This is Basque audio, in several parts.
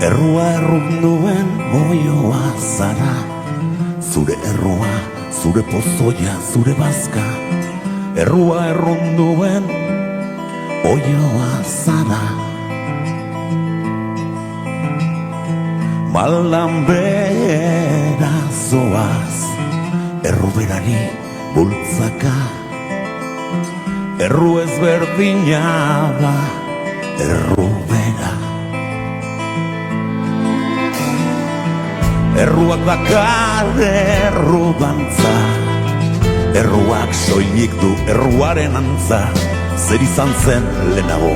Errua errunduen oioa zara, zure errua, zure pozoia, zure bazka. Errua errunduen oioa zara. Maldan behera zoaz, erruberari bultzaka. Erru ezberdina da, errubera. Erruak bakar erru dantza, erruak soilik du erruaren antza. Zer izan zen lehenago,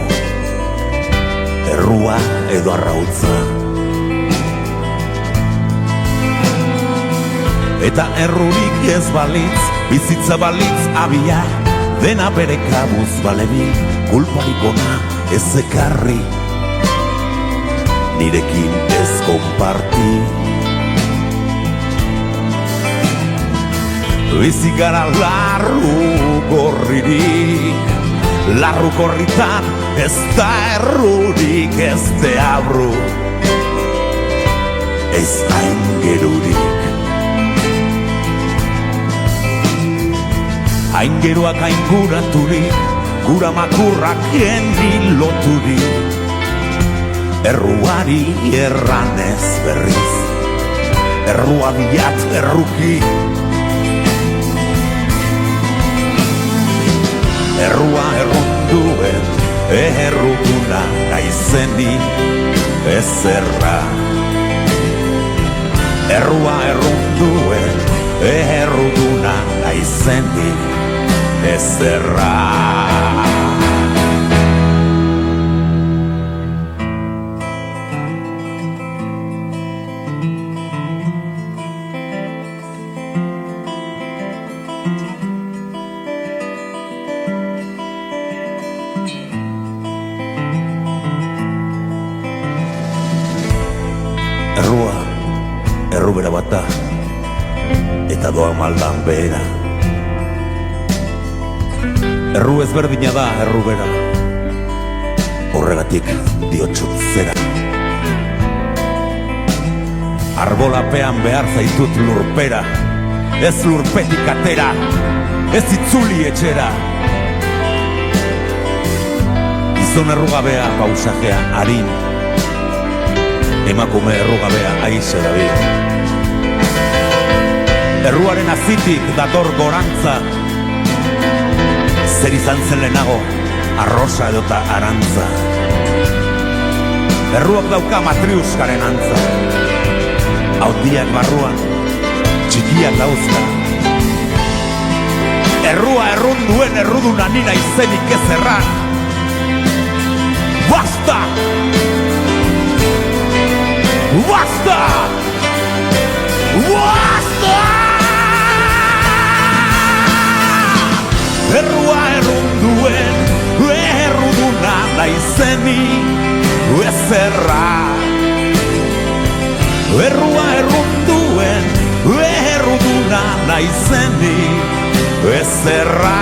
errua edo arrautza. Eta errurik ez balitz, bizitza balitz abia, dena bere kabuz balebi, kulparik ona ez ekarri, nirekin ez konparti. Bizi gara larru gorririk, larru korritan ez da errurik, ez deabru, ez aingerurik. Aingeruak ainguraturik, gura makurrak eni loturik. Erruari erranez berriz, errua biat erruki. Errua errunduen, erruduna naizeni ezerra. Errua errunduen, erruduna naizeni ezerra. Errua, errubera bat da, eta doa maldan behera. Erru ezberdina da errubera, horregatik diotsut zera. Arbolapean behar zaitut lurpera, ez lurpetik atera, ez itzuli etxera. Gizon errugabea pausajea harin, emakume errugabea aize dabil. Erruaren azitik dator gorantza, zer izan zen lehenago, arrosa edota arantza. Erruak dauka matriuskaren antza, haudiak barruan, txikiak dauzka. Errua errunduen erruduna nina izenik ez erran. Basta! Basta! Basta! Errua errunduen, erruduna naizeni ezerra. Errua errunduen, erruduna naizeni ezerra.